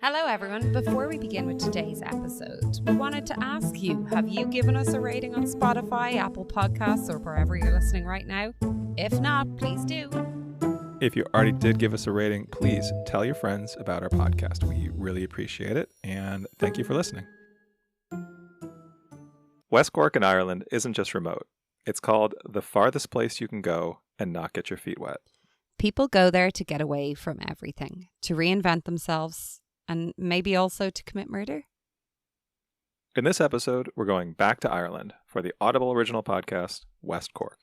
Hello everyone, before we begin with today's episode, we wanted to ask you, have you given us a rating on Spotify, Apple Podcasts, or wherever you're listening right now? If not, please do. If you already did give us a rating, please tell your friends about our podcast. We really appreciate it, and thank you for listening. West Cork in Ireland isn't just remote. It's called the farthest place you can go and not get your feet wet. People go there to get away from everything, to reinvent themselves, and maybe also to commit murder. In this episode, we're going back to Ireland for the Audible original podcast, West Cork.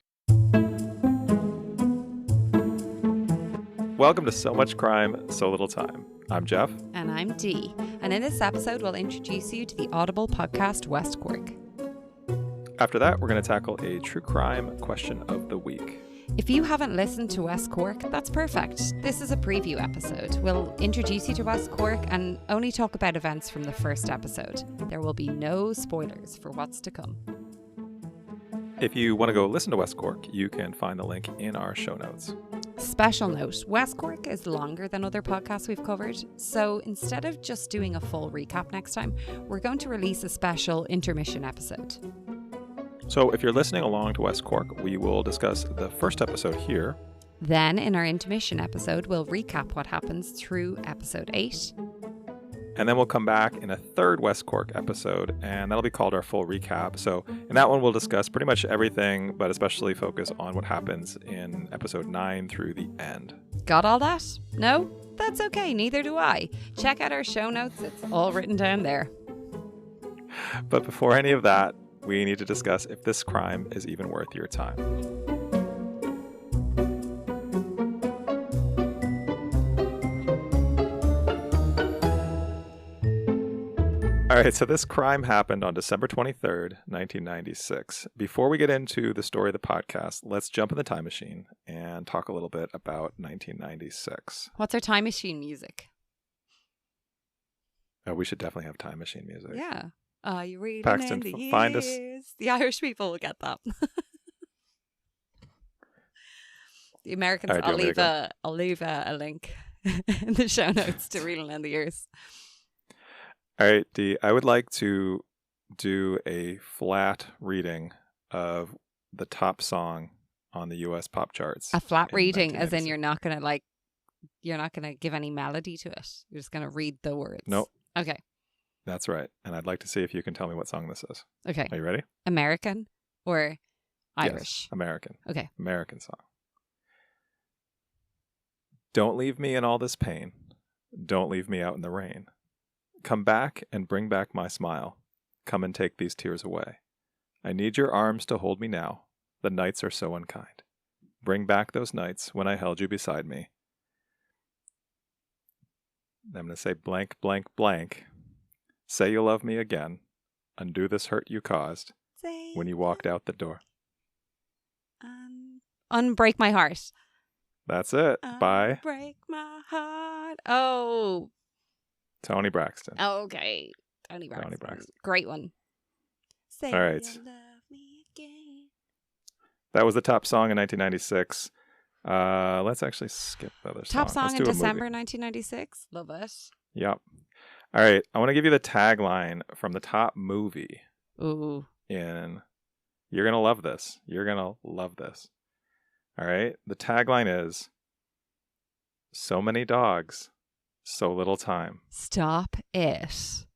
Welcome to So Much Crime, So Little Time. I'm Jeff. And I'm Dee. And in this episode, we'll introduce you to the Audible podcast, West Cork. After that, we're going to tackle a true crime question of the week. If you haven't listened to West Cork, that's perfect. This is a preview episode. We'll introduce you to West Cork and only talk about events from the first episode. There will be no spoilers for what's to come. If you want to go listen to West Cork, you can find the link in our show notes. Special note, West Cork is longer than other podcasts we've covered, so instead of just doing a full recap next time, we're going to release a special intermission episode. So if you're listening along to West Cork, we will discuss the first episode here. Then in our intermission episode, we'll recap what happens through episode 8. And then we'll come back in a third West Cork episode, and that'll be called our full recap. So in that one, we'll discuss pretty much everything, but especially focus on what happens in episode 9 through the end. Got all that? No? That's okay, neither do I. Check out our show notes, it's all written down there. But before any of that, we need to discuss if this crime is even worth your time. All right, so this crime happened on December 23rd, 1996. Before we get into the story of the podcast, let's jump in the time machine and talk a little bit about 1996. What's our time machine music? Oh, we should definitely have time machine music. Yeah. Are you reading Paxton, in the find us. years? The Irish people will get that. The Americans, All right, I'll leave a link in the show notes to Reeling in the Years. All right, Dee, I would like to do a flat reading of the top song on the U.S. pop charts. A flat reading, as in you're not gonna give any melody to it. You're just gonna read the words. Nope. Okay. That's right. And I'd like to see if you can tell me what song this is. Okay. Are you ready? American or Irish? Yes, American. Okay. American song. Don't leave me in all this pain. Don't leave me out in the rain. Come back and bring back my smile. Come and take these tears away. I need your arms to hold me now. The nights are so unkind. Bring back those nights when I held you beside me. I'm going to say blank, blank, blank. Say you'll love me again. Undo this hurt you caused when you walked out the door. Unbreak my heart. That's it. By Break my heart. Oh. Toni Braxton. Oh, okay. Toni Braxton. Great one. Say all right. you love me again. That was the top song in 1996. Let's actually skip the other song. Top song in December 1996. Love it. Yep. All right. I want to give you the tagline from the top movie. Ooh. You're going to love this. You're going to love this. All right. The tagline is, so many dogs, so little time. Stop it.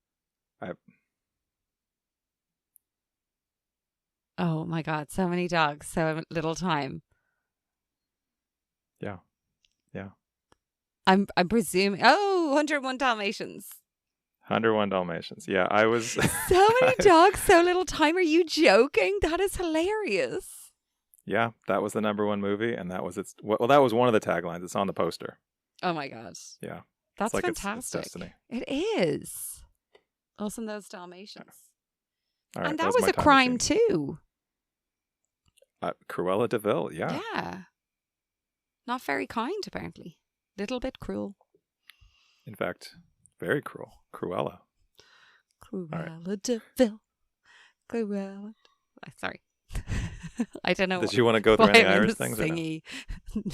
Oh my God. So many dogs, so little time. Yeah. Yeah. I'm presuming. Oh, 101 Dalmatians. 101 Dalmatians. Yeah, I was. So many dogs, so little time. Are you joking? That is hilarious. Yeah, that was the number one movie, and that was its. Well, that was one of the taglines. It's on the poster. Oh my God. Yeah, that's like fantastic. It's destiny. It is. Awesome, those Dalmatians. All right, and that was a crime too. Cruella de Vil. Yeah. Yeah. Not very kind, apparently. Little bit cruel. In fact, very cruel. Cruella. Cruella de Vil. Cruella. Sorry. I don't know. Did you want to go through why any I'm in Irish a things? Or no? singy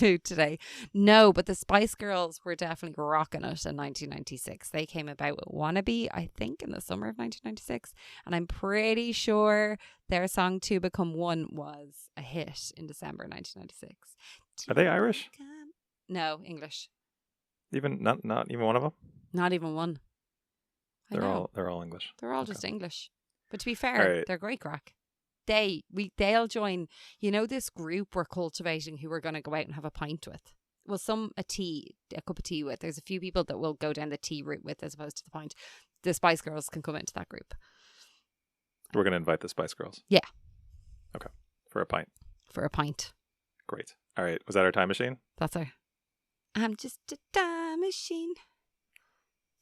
mood today. No, but the Spice Girls were definitely rocking it in 1996. They came about with Wannabe, I think, in the summer of 1996. And I'm pretty sure their song To Become One was a hit in December 1996. Are they Irish? No, English. Even not even one of them. Not even one. I know. They're all English. They're all Okay. just English. But to be fair, Right. they're great crack. They'll join, this group we're cultivating who we're going to go out and have a pint with. Well, a cup of tea with. There's a few people that will go down the tea route with as opposed to the pint. The Spice Girls can come into that group. We're going to invite the Spice Girls. Yeah. Okay. For a pint. For a pint. Great. All right. Was that our time machine? That's our... I'm just a time machine.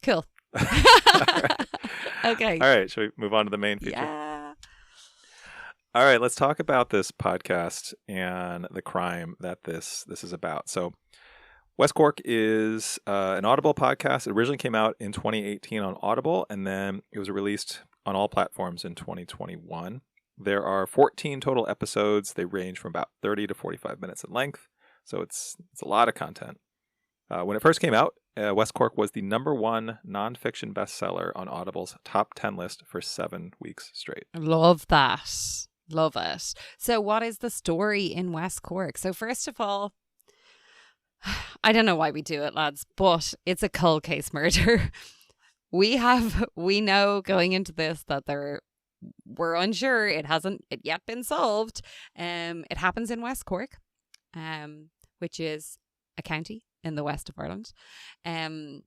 Cool. Okay. All right. Shall we move on to the main feature? Yeah. All right. Let's talk about this podcast and the crime that this is about. So West Cork is an Audible podcast. It originally came out in 2018 on Audible, and then it was released on all platforms in 2021. There are 14 total episodes. They range from about 30 to 45 minutes in length. So it's a lot of content. When it first came out, West Cork was the #1 nonfiction bestseller on Audible's top 10 list for 7 weeks straight. Love that. Love it. So what is the story in West Cork? So first of all, I don't know why we do it, lads, but it's a cold case murder. We know going into this that we're unsure. It hasn't yet been solved. It happens in West Cork, which is a county in the west of Ireland. And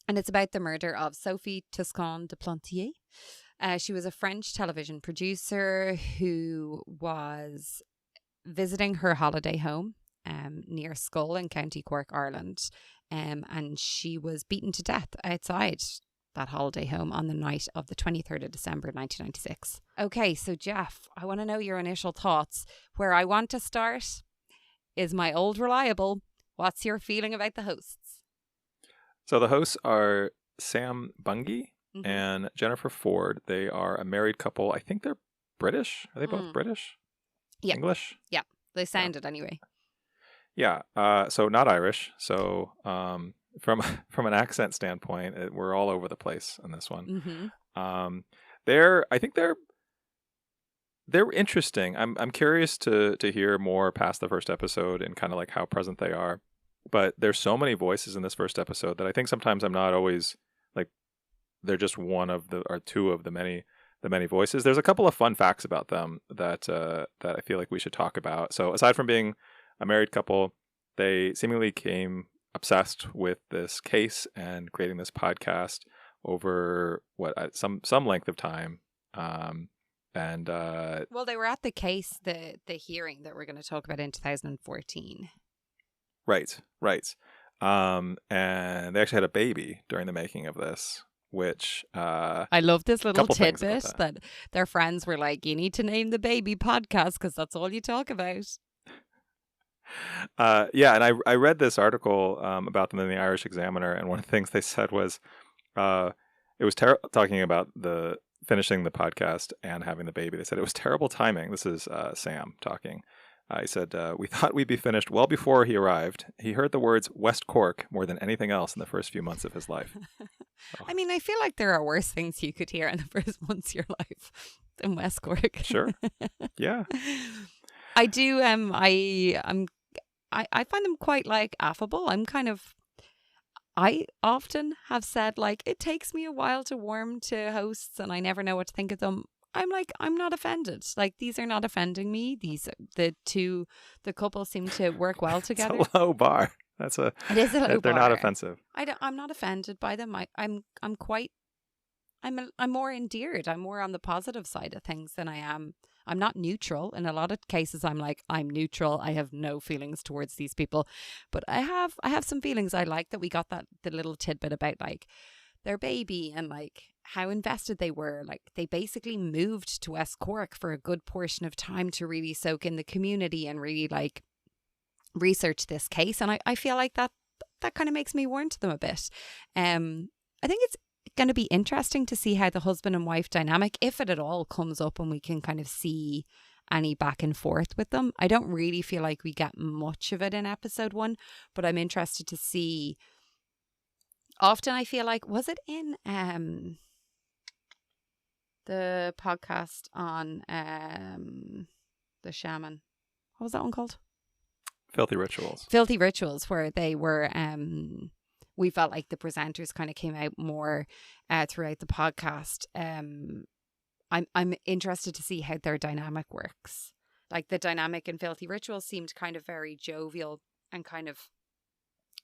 it's about the murder of Sophie Toscan du Plantier. She was a French television producer who was visiting her holiday home near Schull in County Cork, Ireland. And she was beaten to death outside that holiday home on the night of the 23rd of December 1996. Okay, so Jeff, I want to know your initial thoughts. Where I want to start is my old reliable. What's your feeling about the hosts? So the hosts are Sam Bungie and Jennifer Ford. They are a married couple. I think they're British. Are they both British? Yeah. English? Yeah, they sounded anyway. Yeah. So not Irish. So from an accent standpoint, we're all over the place on this one. Mm-hmm. I think they're interesting. I'm curious to hear more past the first episode and kind of like how present they are. But there's so many voices in this first episode that I think sometimes I'm not always like they're just one of the or two of the many voices. There's a couple of fun facts about them that I feel like we should talk about. So aside from being a married couple, they seemingly became obsessed with this case and creating this podcast over some length of time. Well, they were at the case, the hearing that we're going to talk about in 2014. Right. And they actually had a baby during the making of this, which I love this little tidbit that. that their friends were like, you need to name the baby podcast because that's all you talk about. Yeah, and I read this article about them in the Irish Examiner, and one of the things they said was it was talking about the finishing the podcast and having the baby. They said it was terrible timing. This is Sam talking. He said, we thought we'd be finished well before he arrived. He heard the words West Cork more than anything else in the first few months of his life. I mean, I feel like there are worse things you could hear in the first months of your life than West Cork. Sure. Yeah. I do. I find them quite like affable. I often have said like it takes me a while to warm to hosts, and I never know what to think of them. I'm like, I'm not offended. Like, these are not offending me. The couple seem to work well together. It's a low bar. It is a low bar. They're not offensive. I'm not offended by them. I'm more endeared. I'm more on the positive side of things than I am. I'm not neutral. In a lot of cases, I'm neutral. I have no feelings towards these people, but I have some feelings. I like that we got the little tidbit about like their baby and like how invested they were. Like they basically moved to West Cork for a good portion of time to really soak in the community and really like research this case. And I feel like that kind of makes me warm to them a bit. I think it's going to be interesting to see how the husband and wife dynamic, if it at all comes up, and we can kind of see any back and forth with them. I don't really feel like we get much of it in episode 1, but I'm interested to see. Often I feel like, was it in the podcast on the shaman? What was that one called? Filthy Rituals. Filthy Rituals, where they were, we felt like the presenters kind of came out more throughout the podcast. I'm interested to see how their dynamic works. Like the dynamic in Filthy Rituals seemed kind of very jovial and kind of,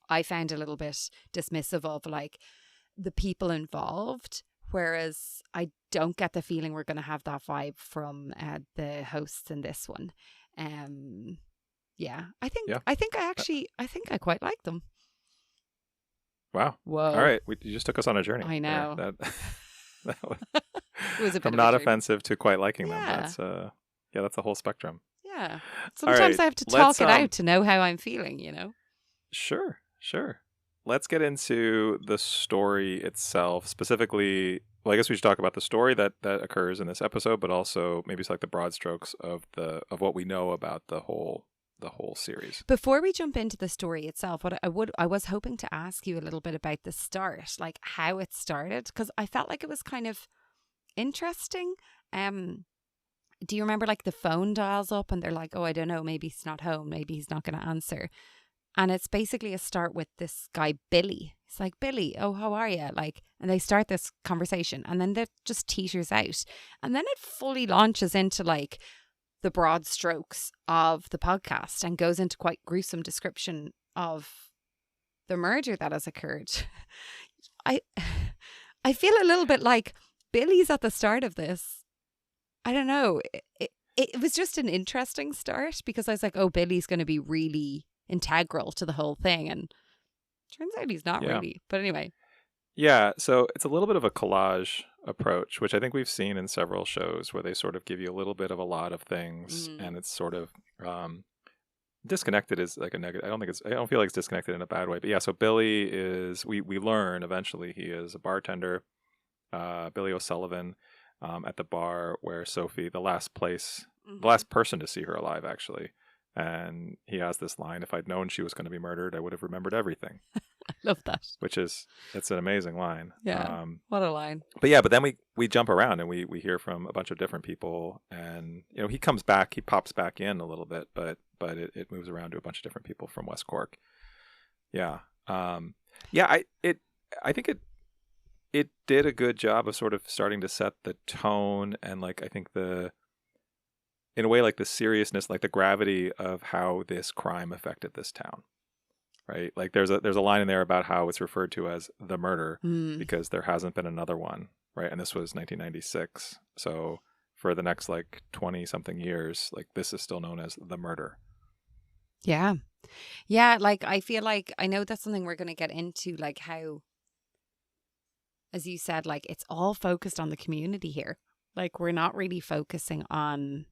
I found a little bit dismissive of like the people involved, whereas I don't get the feeling we're going to have that vibe from the hosts in this one. Yeah, I think I quite like them. Wow. Whoa. All right. You just took us on a journey. I know. That was, it was a bit from of not a journey. offensive to quite liking them. Yeah. That's a whole spectrum. Yeah. Sometimes I have to talk it out to know how I'm feeling, you know? Sure. Let's get into the story itself. Specifically, well, I guess we should talk about the story that occurs in this episode, but also maybe it's like the broad strokes of what we know about the whole series. Before we jump into the story itself, I was hoping to ask you a little bit about the start, like how it started, because I felt like it was kind of interesting. Do you remember like the phone dials up and they're like, oh, I don't know, maybe he's not home, maybe he's not going to answer. And it's basically a start with this guy, Billy. It's like, Billy, oh, how are you? Like, and they start this conversation and then that just teeters out. And then it fully launches into like the broad strokes of the podcast and goes into quite gruesome description of the murder that has occurred. I feel a little bit like Billy's at the start of this. I don't know. It was just an interesting start because I was like, oh, Billy's going to be really integral to the whole thing, and turns out he's not really. But anyway. Yeah, so it's a little bit of a collage approach, which I think we've seen in several shows where they sort of give you a little bit of a lot of things, and it's sort of disconnected is like a negative. I don't feel like it's disconnected in a bad way. But yeah, so Billy is, we learn eventually he is a bartender, Billy O'Sullivan, at the bar where Sophie, the last person to see her alive actually. And he has this line, if I'd known she was going to be murdered, I would have remembered everything. I love that. It's an amazing line. Yeah, what a line. But then we jump around and we hear from a bunch of different people. And, you know, he pops back in a little bit, but it moves around to a bunch of different people from West Cork. Yeah. I think it did a good job of sort of starting to set the tone and like, I think in a way, like the seriousness, like the gravity of how this crime affected this town, right? Like there's a line in there about how it's referred to as the murder because there hasn't been another one, right? And this was 1996. So for the next like 20 something years, like this is still known as the murder. Yeah. Yeah. Like I feel like, I know that's something we're going to get into, like how, as you said, like it's all focused on the community here. Like we're not really focusing on,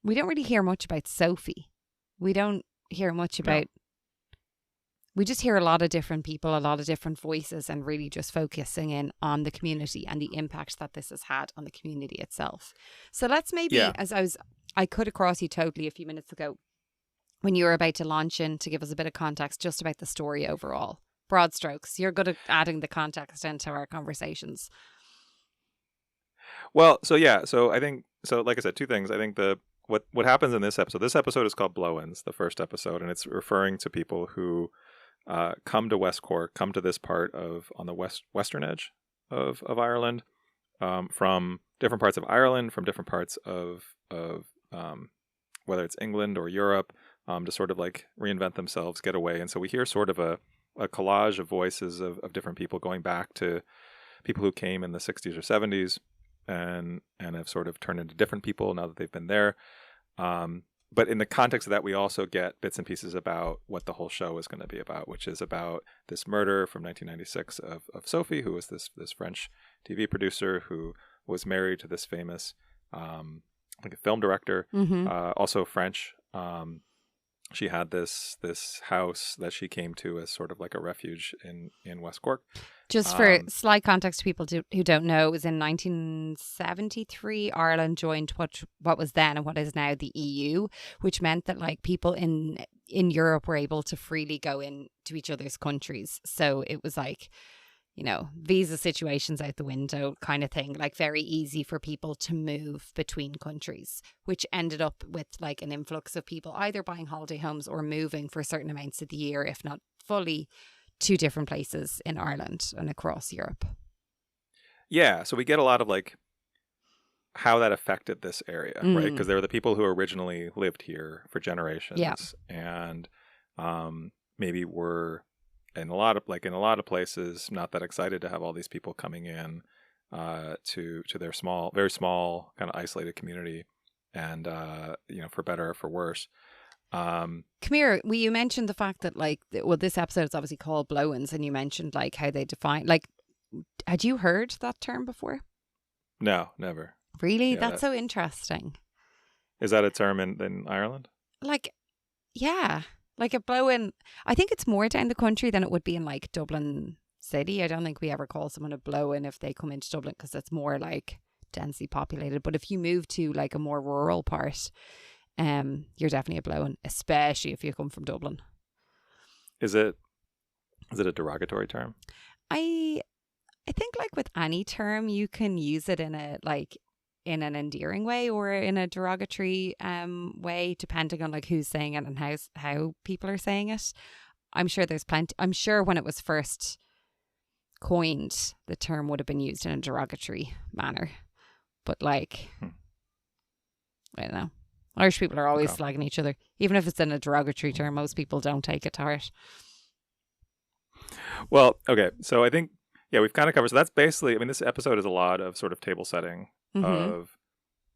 we don't really hear much about Sophie. We don't hear much about, we just hear a lot of different people, a lot of different voices, and really just focusing in on the community and the impact that this has had on the community itself. So let's maybe, I cut across you totally a few minutes ago when you were about to launch in to give us a bit of context just about the story overall. Broad strokes. You're good at adding the context into our conversations. Well, so I think, like I said, two things. I think what happens in this episode is called Blow-ins, the first episode, and it's referring to people who come to West Cork, come to this part on the western edge of Ireland, from different parts of Ireland, from different parts of whether it's England or Europe, to sort of like reinvent themselves, get away. And so we hear sort of a collage of voices of different people going back to people who came in the 60s or 70s and have sort of turned into different people now that they've been there. But in the context of that, we also get bits and pieces about what the whole show is going to be about, which is about this murder from 1996 of Sophie, who was this French TV producer who was married to this famous, I think a film director, also French. She had this house that she came to as sort of like a refuge in West Cork. Just for slight context to people who don't know, it was in 1973 Ireland joined what was then and what is now the EU, which meant that like people in Europe were able to freely go into each other's countries. So it was like, you know, visa situations out the window kind of thing, like very easy for people to move between countries, which ended up with like an influx of people either buying holiday homes or moving for certain amounts of the year, if not fully, to different places in Ireland and across Europe. Yeah, so we get a lot of like how that affected this area, right? Because there were the people who originally lived here for generations, and maybe were in a lot of places not that excited to have all these people coming in to their very small kind of isolated community, and you know, for better or for worse. Come here. You mentioned the fact that like, well, this episode is obviously called blow-ins, and you mentioned like how they define, like, had you heard that term before? No, never. Really? Yeah, That's so interesting. Is that a term in Ireland? Like, yeah, like a blow-in. I think it's more down the country than it would be in like Dublin city. I don't think we ever call someone a blow-in if they come into Dublin, because it's more like densely populated. But if you move to like a more rural part, you're definitely a blow-in, especially if you come from Dublin. Is it a derogatory term? I think like with any term, you can use it in an endearing way or in a derogatory way, depending on like who's saying it and how people are saying it. I'm sure there's plenty. I'm sure when it was first coined, the term would have been used in a derogatory manner. But like, I don't know. Irish people are always slagging each other. Even if it's in a derogatory term, most people don't take it to heart. Well, okay. So I think, yeah, we've kind of covered. So that's basically, I mean, this episode is a lot of sort of table setting of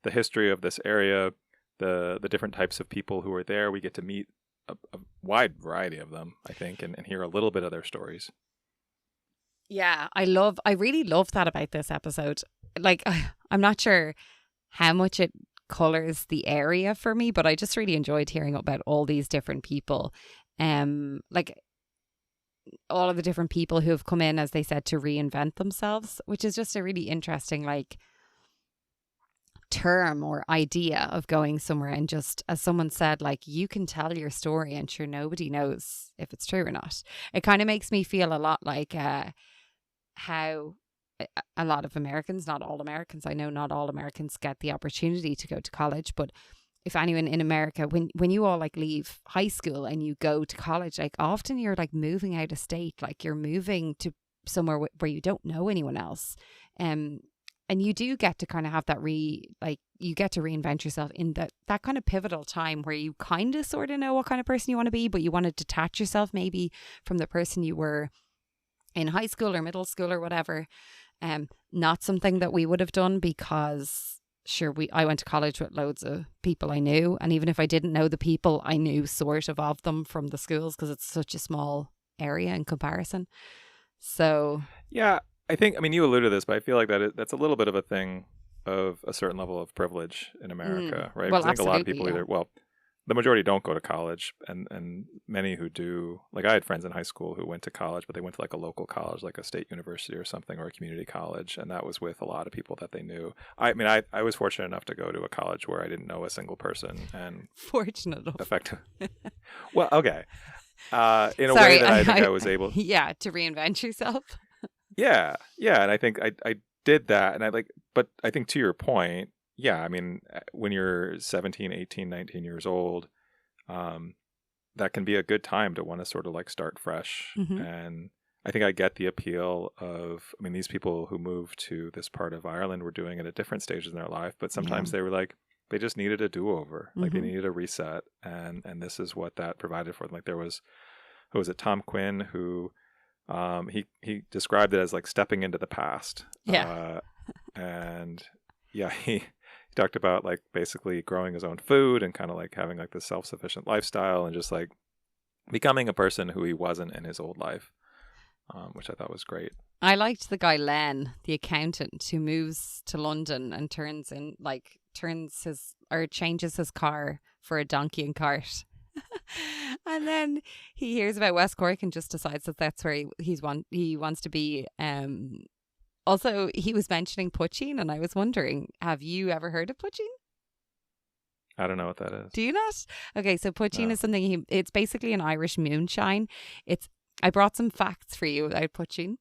the history of this area, the different types of people who are there. We get to meet a wide variety of them, I think, and hear a little bit of their stories. Yeah, I really love that about this episode. Like, I'm not sure how much it colors the area for me, but I just really enjoyed hearing about all these different people, like all of the different people who have come in, as they said, to reinvent themselves, which is just a really interesting like term or idea of going somewhere and just, as someone said, like, you can tell your story and sure nobody knows if it's true or not. It kind of makes me feel a lot like how a lot of Americans, not all Americans, I know not all Americans get the opportunity to go to college, but if anyone in America, when you all like leave high school and you go to college, like often you're like moving out of state, like you're moving to somewhere where you don't know anyone else. And you do get to kind of have that you get to reinvent yourself in that kind of pivotal time where you kind of sort of know what kind of person you want to be, but you want to detach yourself maybe from the person you were in high school or middle school or whatever. Not something that we would have done because sure, I went to college with loads of people I knew, and even if I didn't know the people, I knew sort of them from the schools because it's such a small area in comparison. So yeah, I think, I mean, you alluded to this, but I feel like that's a little bit of a thing of a certain level of privilege in America, right? Well, I think a lot of people yeah. The majority don't go to college, and many who do, like I had friends in high school who went to college, but they went to like a local college, like a state university or something, or a community college, and that was with a lot of people that they knew. I mean, I was fortunate enough to go to a college where I didn't know a single person, and fortunate enough. Effective. Well, okay. In a way that I think I was able, to reinvent yourself. Yeah, and I think I did that, and but I think to your point, yeah, I mean, when you're 17, 18, 19 years old, that can be a good time to want to sort of like start fresh. Mm-hmm. And I think I get the appeal of, I mean, these people who moved to this part of Ireland were doing it at different stages in their life, but sometimes they were like, they just needed a do-over. Like they needed a reset. And this is what that provided for them. Like there was, who was it, Tom Quinn, who he described it as like stepping into the past. Yeah. And yeah, he talked about like basically growing his own food and kind of like having like this self-sufficient lifestyle and just like becoming a person who he wasn't in his old life, which I thought was great. I liked the guy Len, the accountant, who moves to London and changes his car for a donkey and cart. And then he hears about West Cork and just decides that that's where he wants to be. Also, he was mentioning poaching, and I was wondering, have you ever heard of poaching? I don't know what that is. Do you not? Okay, so poaching No. is something it's basically an Irish moonshine. I brought some facts for you about poaching.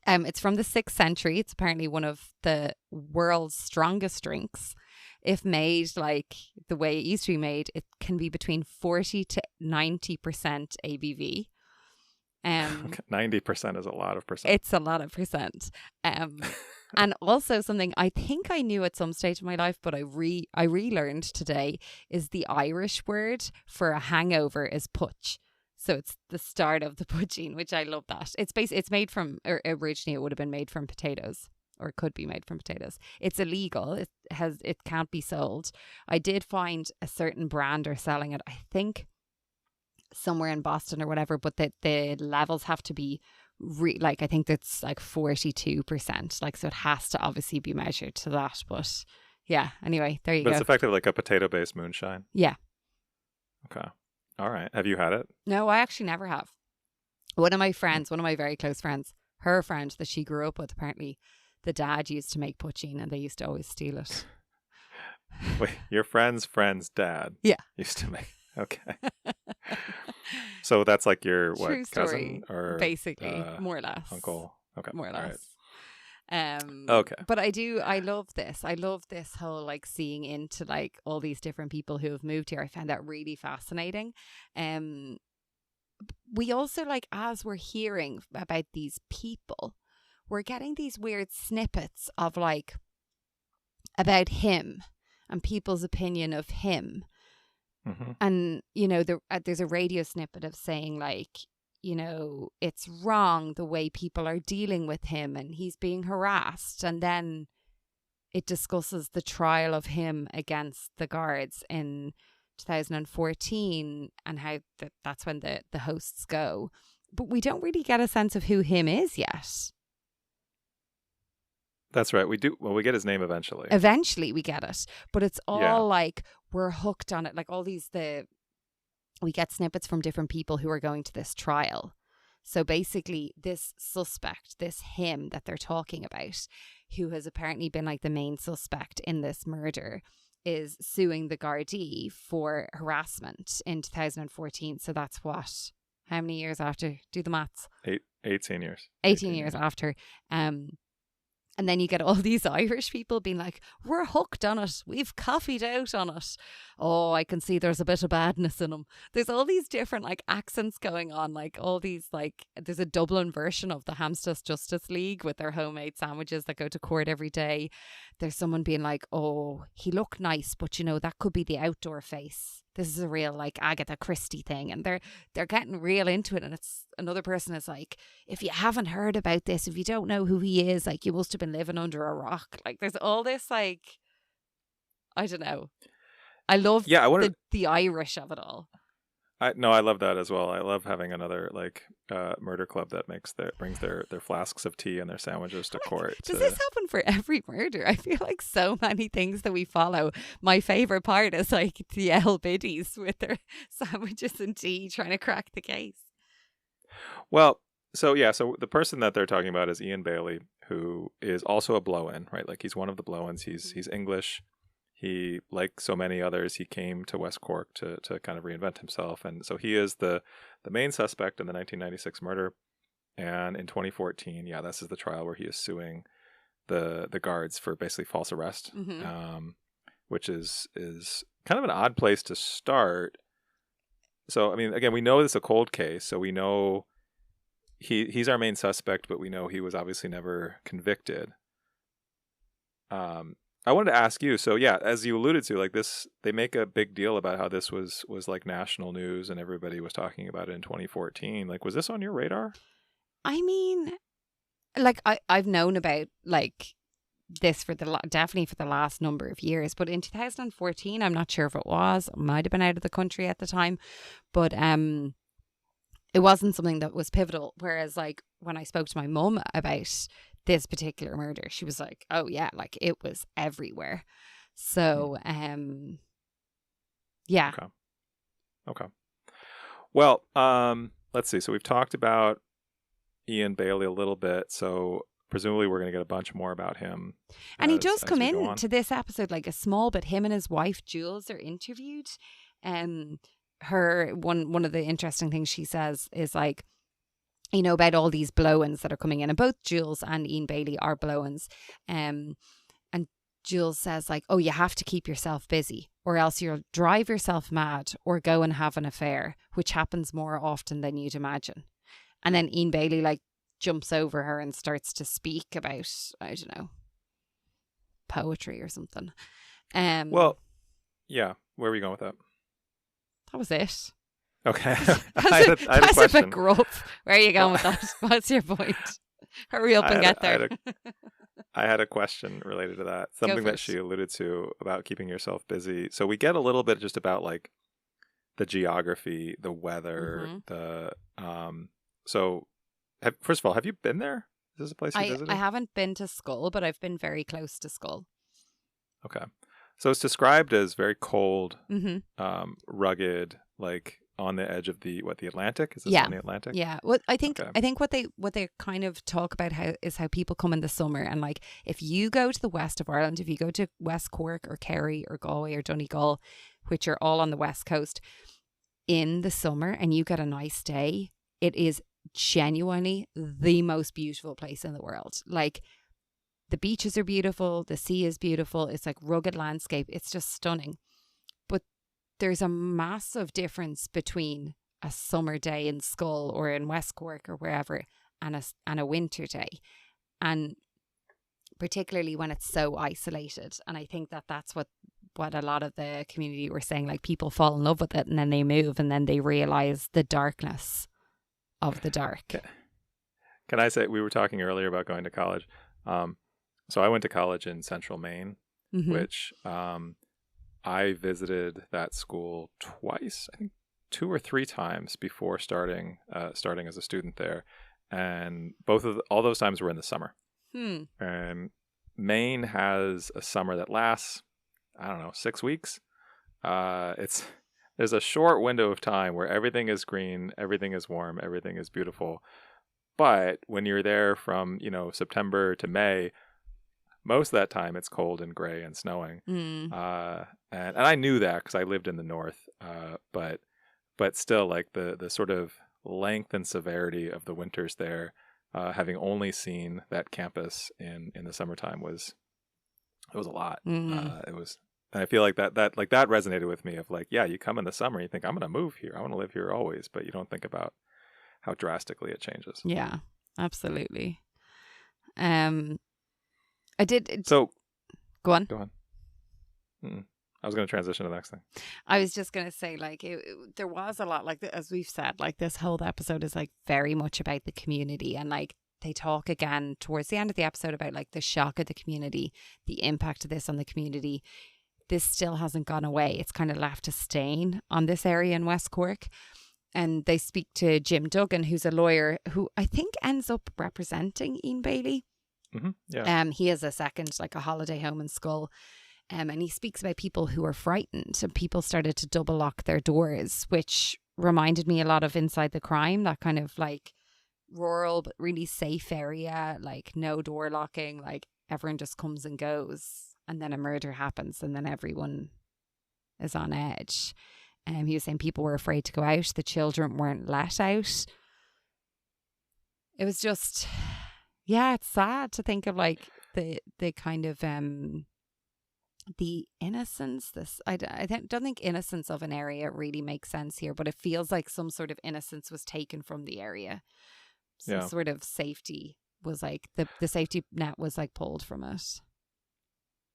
It's from the 6th century. It's apparently one of the world's strongest drinks. If made like the way it used to be made, it can be between 40 to 90% ABV. 90% is a lot of percent. It's a lot of percent. And also something I think I knew at some stage of my life, but I relearned today, is the Irish word for a hangover is putsch. So it's the start of the poaching, which I love that. It's made from, or originally it would have been made from potatoes, or it could be made from potatoes. It's illegal. It can't be sold. I did find a certain brand are selling it, I think somewhere in Boston or whatever, but the levels have to be I think that's like 42%. Like, so it has to obviously be measured to that. But yeah, anyway, there you go. But it's effectively like a potato-based moonshine. Yeah. Okay. All right. Have you had it? No, I actually never have. One of my very close friends, her friend that she grew up with, apparently the dad used to make poaching and they used to always steal it. Wait, your friend's dad used to make. Okay. So that's like your True cousin story, or basically, more or less. uncle? Okay. More or less. Right. Okay. But I love this. I love this whole like seeing into like all these different people who have moved here. I found that really fascinating. We also, like, as we're hearing about these people, we're getting these weird snippets of like about him and people's opinion of him. Mm-hmm. And, you know, there's a radio snippet of saying, like, you know, it's wrong the way people are dealing with him and he's being harassed. And then it discusses the trial of him against the guards in 2014 and how that's when the hosts go. But we don't really get a sense of who him is yet. That's right. We do. Well, we get his name eventually. Eventually we get it. But it's all like we're hooked on it. Like all these, we get snippets from different people who are going to this trial. So basically this suspect, this him that they're talking about, who has apparently been like the main suspect in this murder, is suing the Gardaí for harassment in 2014. So that's what? How many years after? Do the maths. 18 years. 18 years after. And then you get all these Irish people being like, we're hooked on it. We've coffeed out on it. Oh, I can see there's a bit of badness in them. There's all these different like accents going on. Like all these, like, there's a Dublin version of the Hamsters Justice League with their homemade sandwiches that go to court every day. There's someone being like, oh, he looked nice, but you know, that could be the outdoor face. This is a real like Agatha Christie thing. And they're getting real into it. And it's another person is like, if you haven't heard about this, if you don't know who he is, like you must have been living under a rock. Like there's all this like, I don't know. I love the Irish of it all. I love that as well. I love having another like murder club that brings their flasks of tea and their sandwiches to court. Does this happen for every murder? I feel like so many things that we follow. My favorite part is like the L biddies with their sandwiches and tea trying to crack the case. Well, so the person that they're talking about is Ian Bailey, who is also a blow-in, right? Like he's one of the blow-ins. He's English. He, like so many others, he came to West Cork to kind of reinvent himself. And so he is the main suspect in the 1996 murder. And in 2014, this is the trial where he is suing the guards for basically false arrest, which is kind of an odd place to start. So, I mean, again, we know it's a cold case. So we know he's our main suspect, but we know he was obviously never convicted. I wanted to ask you, so as you alluded to, like this, they make a big deal about how this was like national news and everybody was talking about it in 2014. Like, was this on your radar? I mean, like I've known about like this definitely for the last number of years, but in 2014, I'm not sure if it was. I might have been out of the country at the time, but it wasn't something that was pivotal. Whereas like when I spoke to my mum about this particular murder, she was like, oh yeah, like it was everywhere. So Okay. Well, let's see. So we've talked about Ian Bailey a little bit. So presumably we're going to get a bunch more about him. And he does come we go in on. to this episode like a small bit. Him and his wife Jules are interviewed. One of the interesting things she says is like, you know, about all these blow-ins that are coming in, and both Jules and Ian Bailey are blow-ins. And Jules says like, oh, you have to keep yourself busy or else you'll drive yourself mad or go and have an affair, which happens more often than you'd imagine. And then Ian Bailey like jumps over her and starts to speak about, I don't know, poetry or something. Well, yeah. Where are we going with that? That was it. Okay. I had a question. That's a bit gruff. Where are you going with that? What's your point? Hurry up and get there. I had a question related to that. Something that she alluded to about keeping yourself busy. So we get a little bit just about like the geography, the weather, so first of all, have you been there? Is this a place you visited? I haven't been to Skull, but I've been very close to Skull. Okay. So it's described as very cold, rugged, like on the edge of the Atlantic? Is this on the Atlantic? Yeah. Well, I think what they kind of talk about how people come in the summer, and like if you go to the west of Ireland, if you go to West Cork or Kerry or Galway or Donegal, which are all on the west coast, in the summer and you get a nice day, it is genuinely the most beautiful place in the world. Like the beaches are beautiful, the sea is beautiful, it's like rugged landscape, it's just stunning. But there's a massive difference between a summer day in Skull or in West Cork or wherever and a winter day, and particularly when it's so isolated. And I think that's what a lot of the community were saying, like people fall in love with it and then they move and then they realize the darkness of the dark. Can I say, we were talking earlier about going to college. So I went to college in Central Maine, which I visited that school twice, I think 2 or 3 times before starting as a student there. And all those times were in the summer. And Maine has a summer that lasts, I don't know, 6 weeks. There's a short window of time where everything is green, everything is warm, everything is beautiful. But when you're there from, September to May, most of that time it's cold and gray and snowing. And I knew that because I lived in the north. But still, like the sort of length and severity of the winters there, having only seen that campus in the summertime was a lot. It was. And I feel like that resonated with me of like, yeah, you come in the summer, you think, I'm going to move here. I want to live here always. But you don't think about how drastically it changes. Yeah, absolutely. I did. So go on. Go on. I was going to transition to the next thing. I was just going to say, like, there was a lot, like, as we've said, like, this whole episode is like very much about the community. And like, they talk again towards the end of the episode about like the shock of the community, the impact of this on the community. This still hasn't gone away. It's kind of left a stain on this area in West Cork. And they speak to Jim Duggan, who's a lawyer who I think ends up representing Ian Bailey. Yeah. He has a second, like a holiday home in Skull. And he speaks about people who are frightened, and people started to double lock their doors, which reminded me a lot of Inside the Crime, that kind of like rural but really safe area, like no door locking, like everyone just comes and goes. And then a murder happens and then everyone is on edge. He was saying people were afraid to go out. The children weren't let out. It was just, yeah, it's sad to think of like the kind of, the innocence. I don't think innocence of an area really makes sense here, but it feels like some sort of innocence was taken from the area. Some sort of safety was like, the safety net was like pulled from it.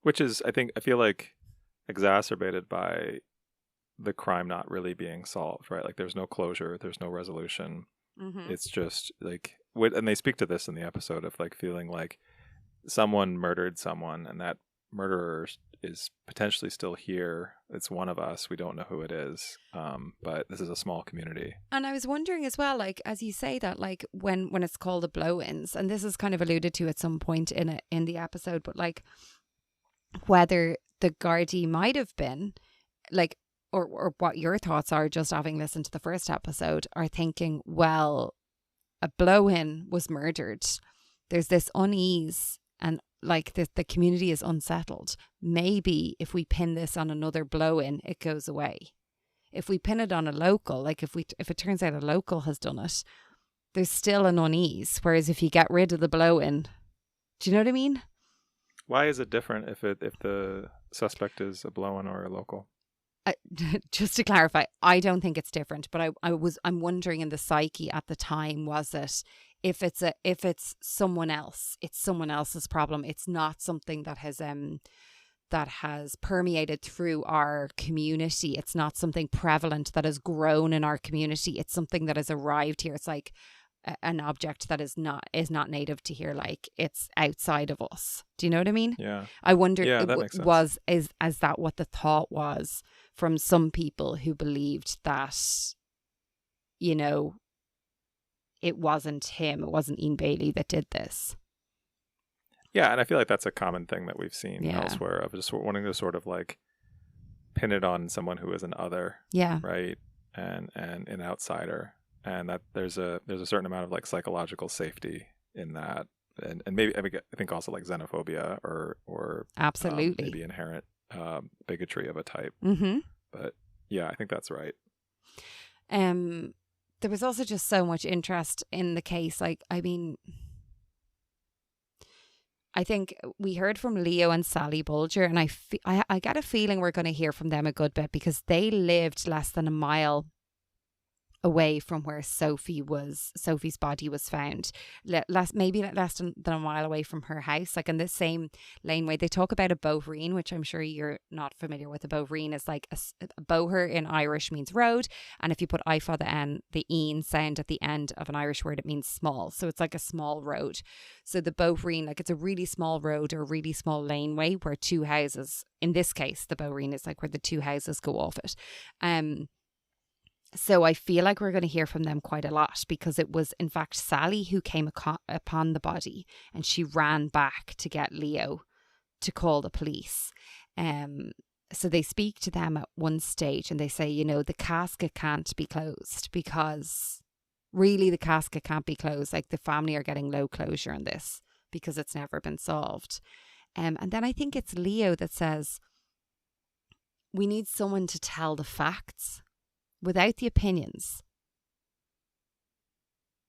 Which is, I feel like, exacerbated by the crime not really being solved, right? Like there's no closure, there's no resolution. It's just like, and they speak to this in the episode of like feeling like someone murdered someone and that murderer is potentially still here. It's one of us. We don't know who it is. But this is a small community. And I was wondering as well, like, as you say that, like when it's called the blow-ins, and this is kind of alluded to at some point in the episode, but like whether the Gardaí might have been like or what your thoughts are, just having listened to the first episode, are thinking, well, a blow-in was murdered. There's this unease, and like the community is unsettled. Maybe if we pin this on another blow-in, it goes away. If we pin it on a local, like if it turns out a local has done it, there's still an unease. Whereas if you get rid of the blow-in, do you know what I mean? Why is it different if the suspect is a blow-in or a local? Just to clarify, I don't think it's different, but I'm wondering in the psyche at the time, was it if it's someone else, it's someone else's problem. It's not something that has permeated through our community. It's not something prevalent that has grown in our community. It's something that has arrived here. It's like an object that is not native to here, like it's outside of us. Do you know what I mean? Yeah. I wonder, that makes sense. Is that what the thought was from some people who believed that, you know, it wasn't him, it wasn't Ian Bailey that did this? Yeah, and I feel like that's a common thing that we've seen elsewhere, of just wanting to sort of like pin it on someone who is an other, right, and an outsider, and that there's a certain amount of like psychological safety in that, and maybe I think also like xenophobia or absolutely maybe inherent bigotry of a type. Mm-hmm. But yeah, I think that's right. There was also just so much interest in the case. Like, I mean, I think we heard from Leo and Sally Bulger, and I get a feeling we're going to hear from them a good bit, because they lived less than a mile away from where Sophie's body was found, maybe less than a mile away from her house, like in this same laneway. They talk about a bovreen, which I'm sure you're not familiar with. A bovreen is like a boher in Irish means road, and if you put I for the N, the een sound at the end of an Irish word, it means small, so it's like a small road. So the bovreen, like, it's a really small road or a really small laneway where two houses, in this case the bovreen is like where the two houses go off it. So I feel like we're going to hear from them quite a lot, because it was in fact Sally who came upon the body, and she ran back to get Leo to call the police. So they speak to them at one stage, and they say, you know, the casket can't be closed, because really the casket can't be closed. Like, the family are getting no closure on this because it's never been solved. And then I think it's Leo that says, we need someone to tell the facts without the opinions,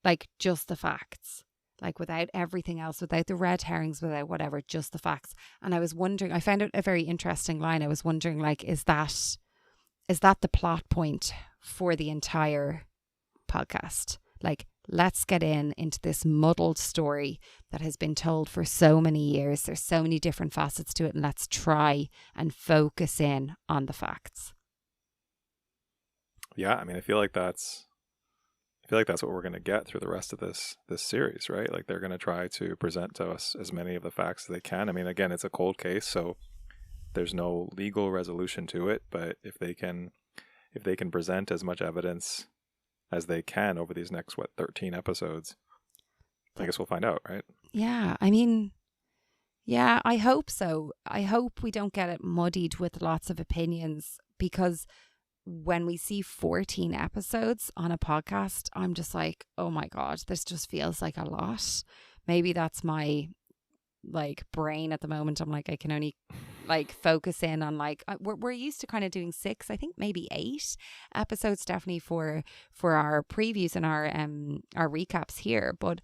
like just the facts, like without everything else, without the red herrings, without whatever, just the facts. And I was wondering, I found it a very interesting line. I was wondering, like, is that the plot point for the entire podcast? Like, let's get into this muddled story that has been told for so many years. There's so many different facets to it, and let's try and focus in on the facts. Yeah, I mean, I feel like that's what we're going to get through the rest of this series, right? Like, they're going to try to present to us as many of the facts as they can. I mean, again, it's a cold case, so there's no legal resolution to it. But if they can present as much evidence as they can over these next 13 episodes, I guess we'll find out, right? Yeah, I mean, yeah, I hope so. I hope we don't get it muddied with lots of opinions, because when we see 14 episodes on a podcast, I'm just like, oh my God, this just feels like a lot. Maybe that's my like brain at the moment. I'm like, I can only like focus in on like, we're used to kind of doing 6, I think maybe 8 episodes definitely for our previews and our recaps here, but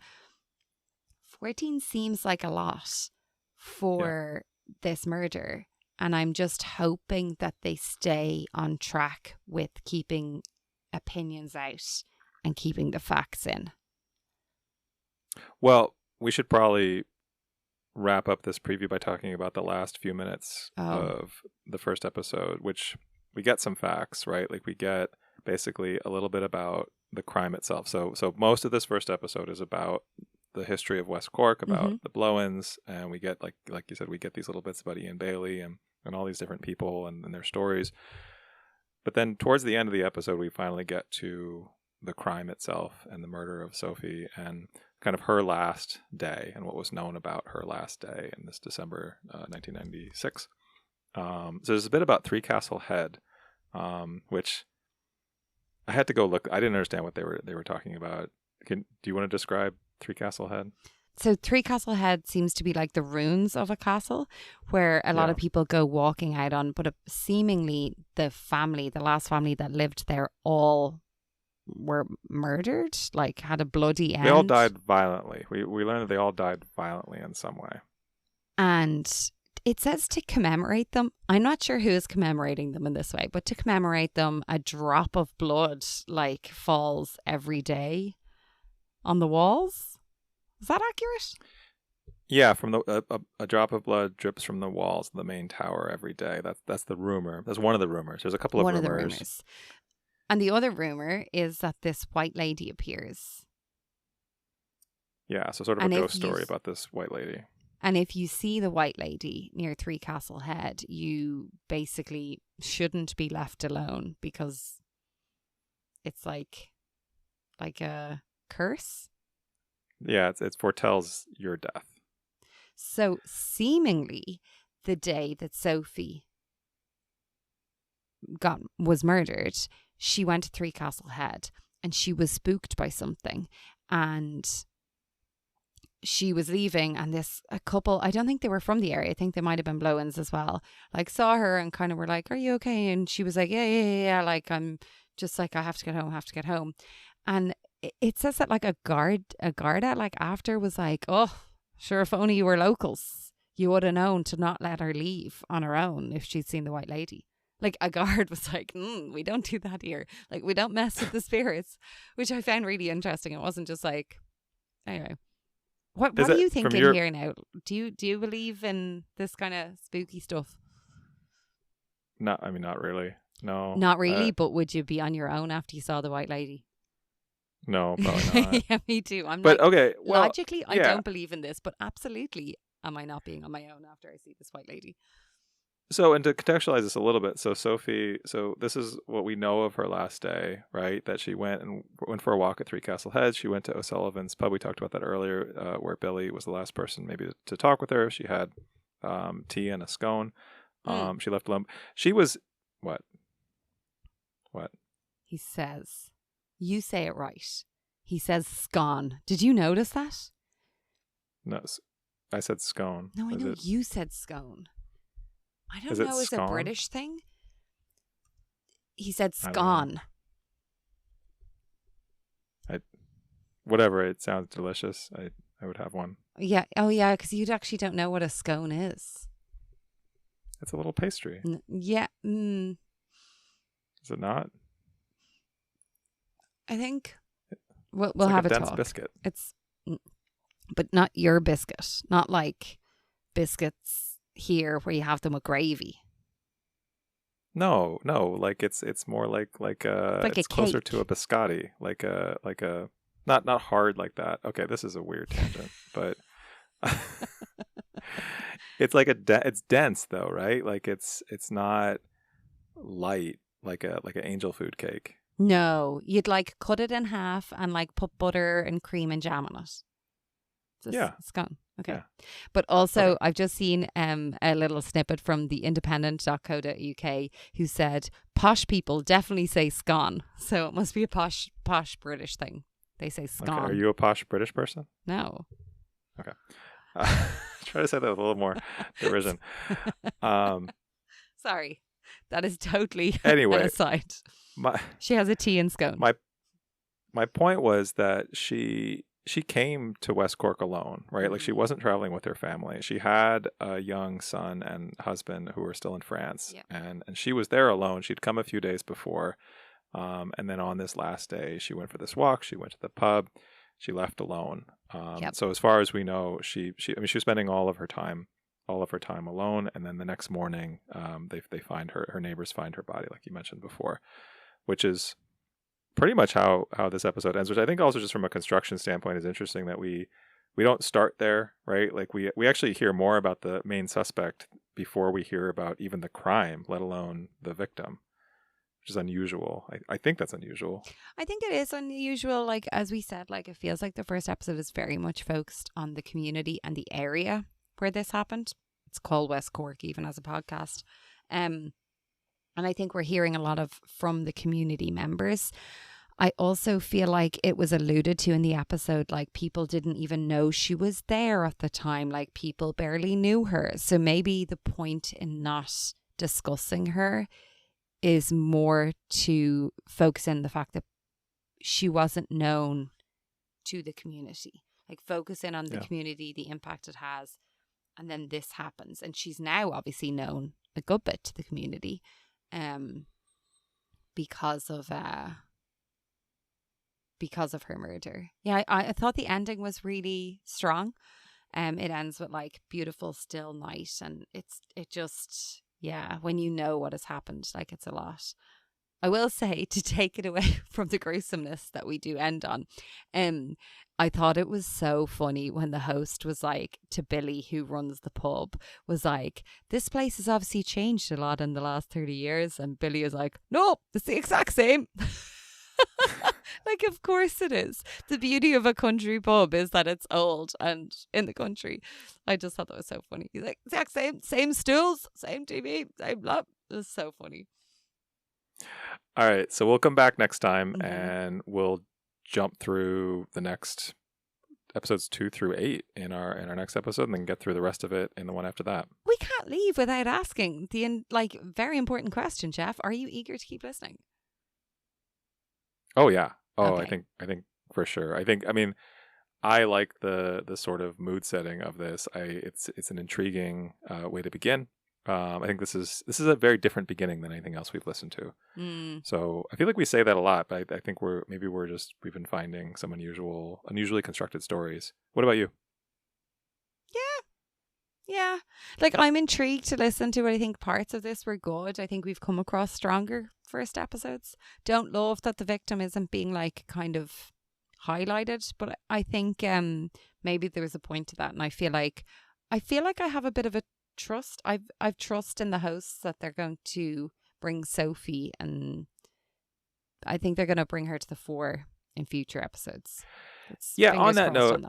14 seems like a lot for this murder. And I'm just hoping that they stay on track with keeping opinions out and keeping the facts in. Well, we should probably wrap up this preview by talking about the last few minutes of the first episode, which we get some facts, right? Like, we get basically a little bit about the crime itself. So most of this first episode is about the history of West Cork, about the blow-ins, and we get, like you said, we get these little bits about Ian Bailey and all these different people and their stories. But then towards the end of the episode, we finally get to the crime itself and the murder of Sophie and kind of her last day and what was known about her last day in this December 1996. So there's a bit about Three Castle Head, which I had to go look. I didn't understand what they were talking about. Do you want to describe Three Castle Head? So Three Castle Head seems to be like the ruins of a castle where a lot of people go walking out on, but seemingly the last family that lived there all were murdered, like had a bloody end. They all died violently. We learned that they all died violently in some way. And it says to commemorate them. I'm not sure who is commemorating them in this way, but to commemorate them, a drop of blood like falls every day on the walls. Is that accurate? Yeah, from a drop of blood drips from the walls of the main tower every day. That's the rumor. That's one of the rumors. There's a couple of rumors. One of the rumors. And the other rumor is that this white lady appears. Yeah, so sort of a ghost story about this white lady. And if you see the white lady near Three Castle Head, you basically shouldn't be left alone because it's like a curse. Yeah, it foretells your death. So seemingly the day that Sophie was murdered, she went to Three Castle Head and she was spooked by something, and she was leaving, and a couple, I don't think they were from the area, I think they might have been blow-ins as well, like saw her and kind of were like, are you okay? And she was like, yeah, like I'm just like, I have to get home. And it says that like a guarda like after was like, oh, sure, if only you were locals, you would have known to not let her leave on her own if she'd seen the white lady. Like a guard was like, we don't do that here. Like we don't mess with the spirits, which I found really interesting. It wasn't just like, anyway. What do you think in here now? Do you believe in this kind of spooky stuff? Not really. No. Not really, but would you be on your own after you saw the white lady? No, probably not. Yeah, me too. Okay, well, logically, I don't believe in this, but absolutely, am I not being on my own after I see this white lady? So, and to contextualize this a little bit, so Sophie, this is what we know of her last day, right? That she went for a walk at Three Castle Head. She went to O'Sullivan's pub. We talked about that earlier, where Billy was the last person maybe to talk with her. She had tea and a scone. She left alone. She was what? He says, you say it right. He says scone. Did you notice that? No, I said scone. No, I know you said scone. I don't know. Is it a British thing? He said scone. Whatever. It sounds delicious. I would have one. Yeah. Oh, yeah. Because you actually don't know what a scone is. It's a little pastry. Yeah. Is it not? I think we'll have a dense talk. Biscuit. But not your biscuit. Not like biscuits here where you have them with gravy. No. Like it's more like it's closer to a biscotti. Like a not hard like that. Okay, this is a weird tangent, but it's like it's dense though, right? Like it's not light like an angel food cake. No, you'd like cut it in half and like put butter and cream and jam on it. Yeah. Scone. Okay. Yeah. But also, I've just seen a little snippet from the independent.co.uk who said posh people definitely say scone. So it must be a posh British thing. They say scone. Okay. Are you a posh British person? No. Okay. Try to say that with a little more derision. Sorry. That is totally anyway, an aside. She has a tea and scone. My point was that she came to West Cork alone, right? Like she wasn't traveling with her family. She had a young son and husband who were still in France, and she was there alone. She'd come a few days before, and then on this last day, she went for this walk. She went to the pub. She left alone. So as far as we know, she was spending all of her time alone, and then the next morning, they find her neighbors find her body, like you mentioned before, which is pretty much how this episode ends, which I think also just from a construction standpoint is interesting that we don't start there, right? Like we actually hear more about the main suspect before we hear about even the crime, let alone the victim, which is unusual. I think that's unusual. I think it is unusual. Like, as we said, like it feels like the first episode is very much focused on the community and the area where this happened. It's called West Cork even as a podcast. And I think we're hearing a lot of from the community members. I also feel like it was alluded to in the episode, like people didn't even know she was there at the time. Like people barely knew her. So maybe the point in not discussing her is more to focus on the fact that she wasn't known to the community. Like focus in on the community, the impact it has. And then this happens. And she's now obviously known a good bit to the community because of her murder. Yeah, I thought the ending was really strong. It ends with like beautiful still night, and it just, yeah, when you know what has happened, like it's a lot. I will say, to take it away from the gruesomeness that we do end on, I thought it was so funny when the host was like to Billy, who runs the pub, was like, this place has obviously changed a lot in the last 30 years. And Billy is like, no, it's the exact same. Like, of course it is. The beauty of a country pub is that it's old and in the country. I just thought that was so funny. He's like, exact same stools, same TV, same blah. It was so funny. All right, so we'll come back next time and we'll jump through the next episodes 2 through 8 in our next episode, and then get through the rest of it in the one after that. We can't leave without asking the very important question, Jeff. Are you eager to keep listening? Oh yeah. Oh, Okay. I think for sure. I mean, I like the sort of mood setting of this. It's an intriguing way to begin. I think this is a very different beginning than anything else we've listened to. So I feel like we say that a lot, but I think we've been finding some unusually constructed stories. What about you? Yeah. Like, I'm intrigued to listen to it. I think parts of this were good. I think we've come across stronger first episodes. Don't love that the victim isn't being like kind of highlighted, but I think maybe there was a point to that, and I feel like I have a bit of a trust. I've trust in the hosts that they're going to bring Sophie, and I think they're going to bring her to the fore in future episodes. On that note.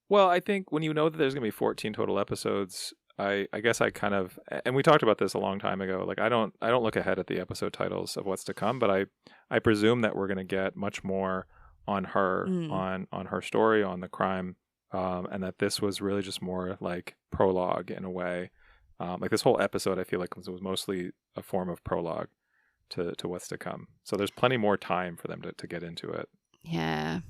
Well, I think when you know that there's going to be 14 total episodes, I guess I kind of, and we talked about this a long time ago, like I don't look ahead at the episode titles of what's to come, but I presume that we're going to get much more on her, on her story, on the crime, and that this was really just more like prologue in a way. Like this whole episode, I feel like was mostly a form of prologue to what's to come. So there's plenty more time for them to get into it. Yeah.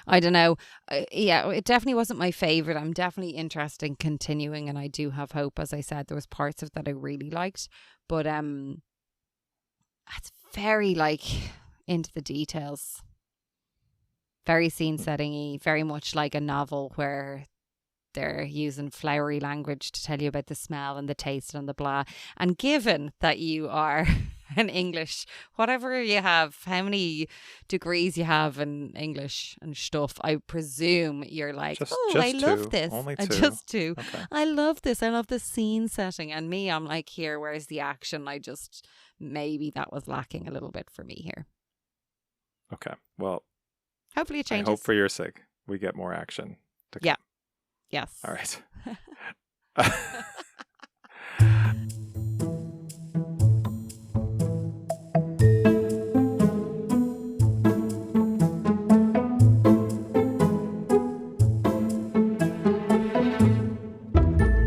I don't know. It definitely wasn't my favorite. I'm definitely interested in continuing, and I do have hope. As I said, there was parts of it that I really liked, but it's very like into the details, very scene setting-y, very much like a novel where they're using flowery language to tell you about the smell and the taste and the blah. And given that you are an English, whatever you have, how many degrees you have in English and stuff, I presume you're like, I love this. Only two. Just two. Okay. I love this. I love the scene setting. And me, I'm like, here, where's the action? Maybe that was lacking a little bit for me here. Okay. Well, hopefully it changes. I hope for your sake we get more action. Yeah. Yes. All right.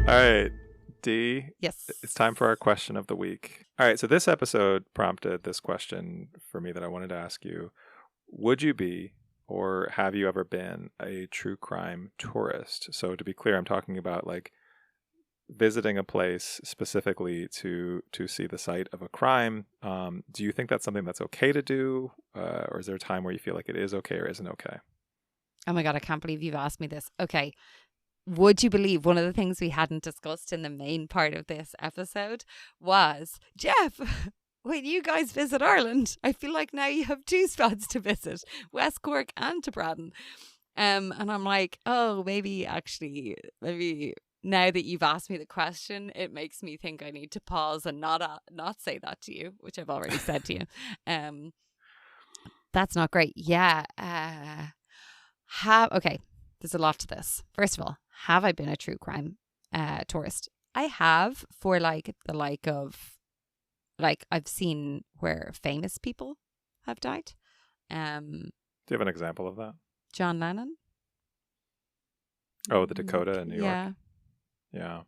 All right, D. Yes. It's time for our question of the week. All right, so this episode prompted this question for me that I wanted to ask you. Would you be, or have you ever been, a true crime tourist? So to be clear, I'm talking about like visiting a place specifically to see the site of a crime. Do you think that's something that's okay to do? Or is there a time where you feel like it is okay or isn't okay? Oh my God, I can't believe you've asked me this. Okay. Would you believe one of the things we hadn't discussed in the main part of this episode was, Jeff, when you guys visit Ireland, I feel like now you have two spots to visit, West Cork and to Braddon. And I'm like, oh, maybe now that you've asked me the question, it makes me think I need to pause and not say that to you, which I've already said to you. That's not great. Yeah. Okay. There's a lot to this. First of all, have I been a true crime tourist? I have, for like the like of like I've seen where famous people have died. Do you have an example of that? John Lennon. Oh, the Dakota in New Yeah. York. Yeah.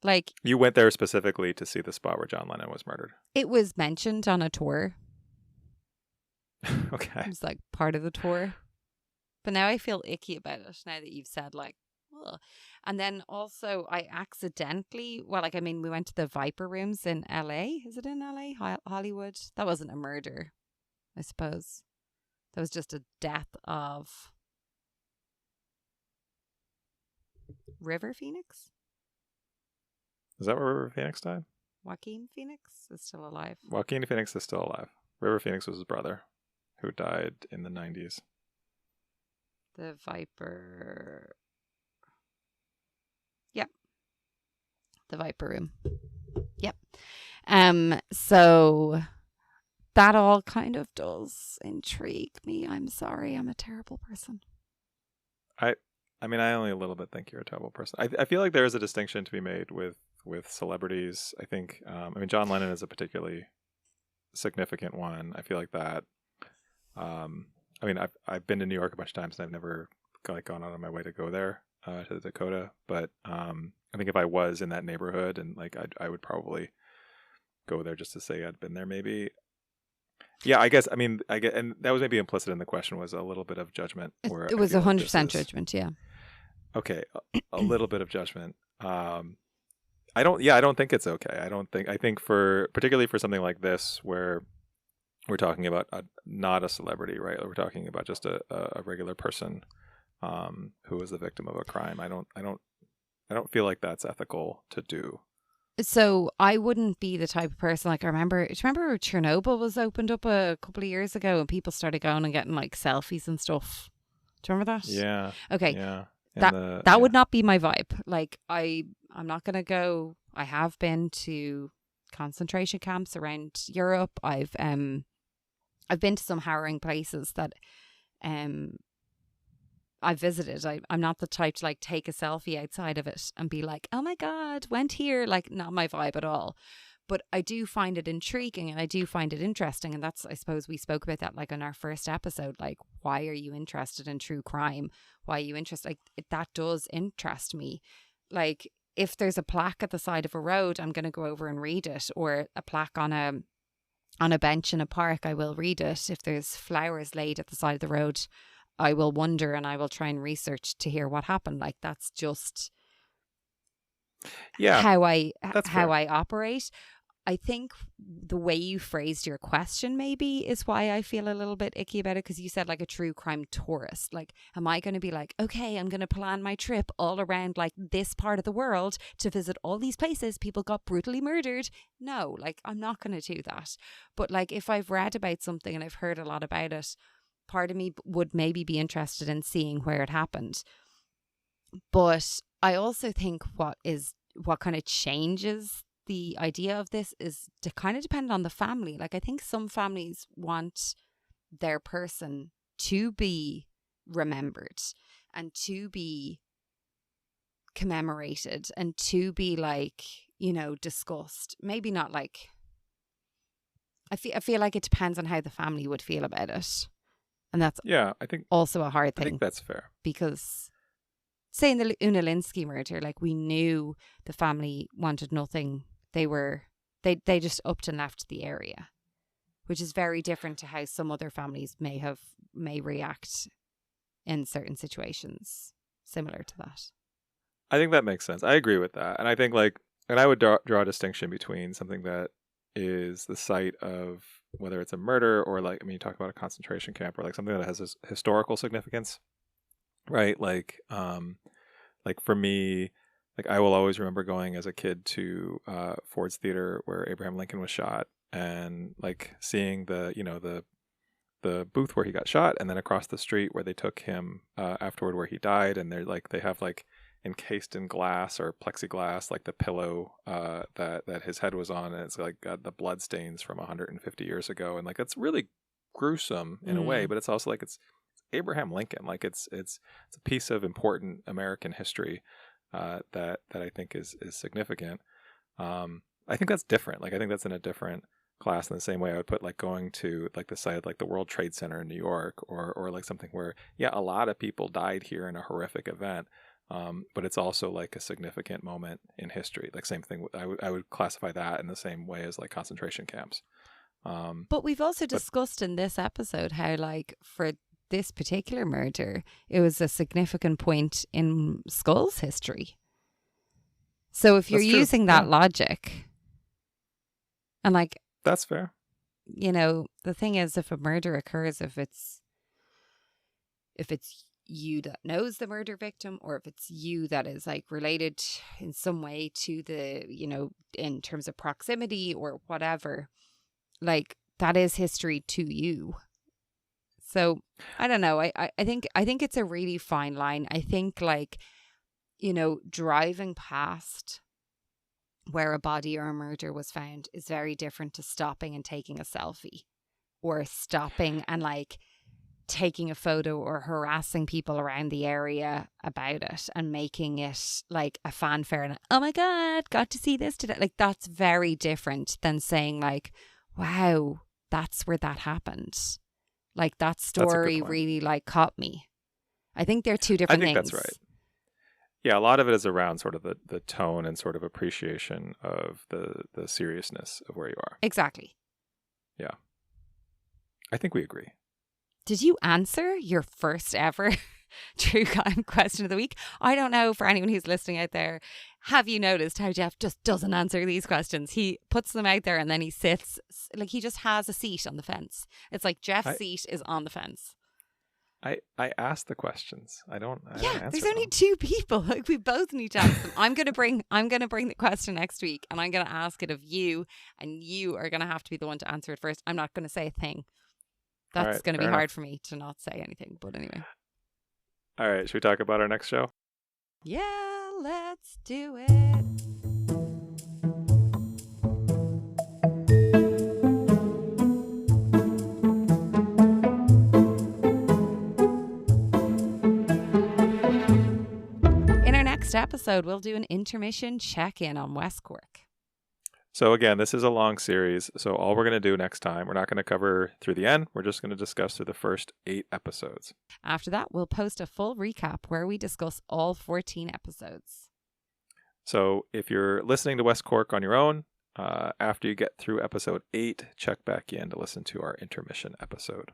Like, You went there specifically to see the spot where John Lennon was murdered. it was mentioned on a tour. Okay. It was like part of the tour. But now I feel icky about it now that you've said like, ugh. And then also I accidentally, well, like, I mean, we went to the Viper Rooms in LA. Is it in LA? Hollywood? That wasn't a murder, I suppose. That was just a death of River Phoenix? Is that where River Phoenix died? Joaquin Phoenix is still alive. Joaquin Phoenix is still alive. River Phoenix was his brother, who died in the 90s. The Viper. Yep. The Viper Room. Yep. So that all kind of does intrigue me. I'm sorry, I'm a terrible person. I mean, I only a little bit think you're a terrible person. I feel like there is a distinction to be made with celebrities. I think, I mean, John Lennon is a particularly significant one. I feel like that. I mean, I've been to New York a bunch of times, and I've never gone out of my way to go there to the Dakota. But I think if I was in that neighborhood, and like I would probably go there just to say I'd been there. Maybe. Yeah, I guess. I mean, I get, and that was maybe implicit in the question was a little bit of judgment. Where It was 100% judgment. Yeah. Okay, a little bit of judgment. I don't think it's okay. I think particularly for something like this where we're talking about not a celebrity, right? We're talking about just a regular person who was the victim of a crime. I don't feel like that's ethical to do. So I wouldn't be the type of person, like, do you remember Chernobyl was opened up a couple of years ago and people started going and getting like selfies and stuff. Do you remember that? Yeah. Okay. Yeah. That would not be my vibe. Like, I'm not going to go. I have been to concentration camps around Europe. I've been to some harrowing places that I visited. I'm not the type to like take a selfie outside of it and be like, oh my God, went here. Like, not my vibe at all. But I do find it intriguing and I do find it interesting. And that's, I suppose we spoke about that like on our first episode. Like, why are you interested in true crime? Why are you interested? Like, that does interest me. Like, if there's a plaque at the side of a road, I'm going to go over and read it. Or a plaque on a bench in a park, I will read it. If there's flowers laid at the side of the road, I will wonder and I will try and research to hear what happened. Like, that's just how I operate. I think the way you phrased your question maybe is why I feel a little bit icky about it, because you said like a true crime tourist. Like, am I going to be like, okay, I'm going to plan my trip all around like this part of the world to visit all these places people got brutally murdered? No, like, I'm not going to do that. But like, if I've read about something and I've heard a lot about it, part of me would maybe be interested in seeing where it happened. But I also think what kind of changes the idea of this is to kind of depend on the family. Like, I think some families want their person to be remembered and to be commemorated and to be like, you know, discussed. Maybe not like, I feel like it depends on how the family would feel about it. And that's I think also a hard thing. I think that's fair. Because say in the Una Linsky murder, like, we knew the family wanted nothing. They just upped and left the area, which is very different to how some other families may react in certain situations similar to that. I think that makes sense. I agree with that. And I think and I would draw a distinction between something that is the site of, whether it's a murder or like, I mean, you talk about a concentration camp, or like something that has this historical significance, right? Like for me, like, I will always remember going as a kid to Ford's Theater where Abraham Lincoln was shot, and like seeing the booth where he got shot, and then across the street where they took him afterward where he died, and they have like encased in glass or plexiglass like the pillow that his head was on, and it's like got the blood stains from 150 years ago, and like it's really gruesome in a way, but it's also like it's Abraham Lincoln, like it's a piece of important American history that I think is significant. But I think that's different. Like, I think that's in a different class in the same way I would put like going to like the site of like the World Trade Center in New York or like something where, yeah, a lot of people died here in a horrific event. But it's also like a significant moment in history. Like same thing. I would classify that in the same way as like concentration camps. But we've also discussed in this episode how like for this particular murder, it was a significant point in Skull's history. So if you're using that logic, and like, that's fair. You know, the thing is, if a murder occurs, if it's you that knows the murder victim, or if it's you that is like related in some way to the, you know, in terms of proximity or whatever, like that is history to you. So I don't know. I think it's a really fine line. I think like, you know, driving past where a body or a murder was found is very different to stopping and taking a selfie, or stopping and like taking a photo or harassing people around the area about it and making it like a fanfare and, oh my God, got to see this today. Like that's very different than saying like, wow, that's where that happened. Like that story really like caught me. I think they're two different things. I think that's right. Yeah, a lot of it is around sort of the tone and sort of appreciation of the seriousness of where you are. Exactly. Yeah. I think we agree. Did you answer your first ever true crime question of the week? I don't know, for anyone who's listening out there, have you noticed how Jeff just doesn't answer these questions? He puts them out there and then he sits, like he just has a seat on the fence. It's like Jeff's seat is on the fence. I asked the questions. I don't Yeah, there's them. only two people. Like we both need to ask them. I'm gonna bring the question next week, and I'm gonna ask it of you, and you are gonna have to be the one to answer it first. I'm not gonna say a thing. That's gonna be hard for me to not say anything. But anyway. All right, should we talk about our next show? Yeah, let's do it. Next episode, we'll do an intermission check-in on West Cork. So again, this is a long series. So all we're going to do next time, we're not going to cover through the end. We're just going to discuss through the first 8 episodes. After that, we'll post a full recap where we discuss all 14 episodes. So if you're listening to West Cork on your own, after you get through episode 8, check back in to listen to our intermission episode.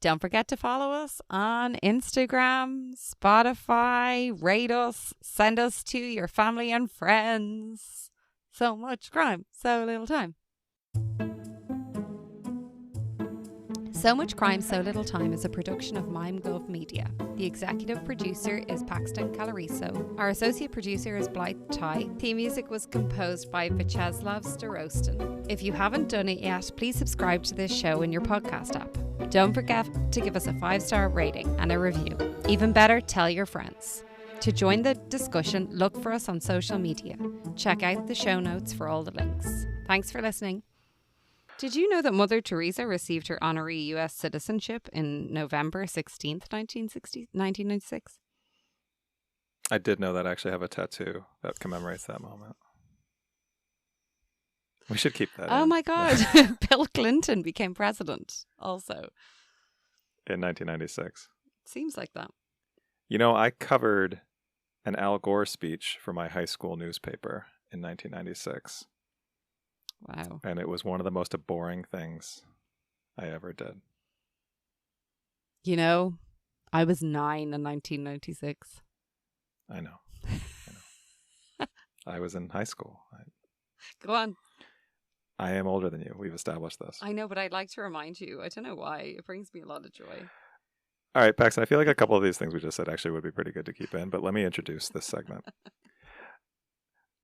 Don't forget to follow us on Instagram, Spotify, rate us, send us to your family and friends. So much crime, so little time. So Much Crime, So Little Time is a production of MimeGov Media. The executive producer is Paxton Calariso. Our associate producer is Blythe Ty. Theme music was composed by Vyacheslav Starostin. If you haven't done it yet, please subscribe to this show in your podcast app. Don't forget to give us a 5-star rating and a review. Even better, tell your friends. To join the discussion, look for us on social media. Check out the show notes for all the links. Thanks for listening. Did you know that Mother Teresa received her honorary U.S. citizenship in November 16th, 1996? I did know that. I actually have a tattoo that commemorates that moment. We should keep that. Oh my God. Bill Clinton became president also. In 1996. Seems like that. You know, I covered an Al Gore speech for my high school newspaper in 1996. Wow. And it was one of the most boring things I ever did. You know, I was 9 in 1996. I know. I was in high school. Go on. I am older than you. We've established this. I know, but I'd like to remind you. I don't know why. It brings me a lot of joy. All right, Paxton, I feel like a couple of these things we just said actually would be pretty good to keep in, but let me introduce this segment.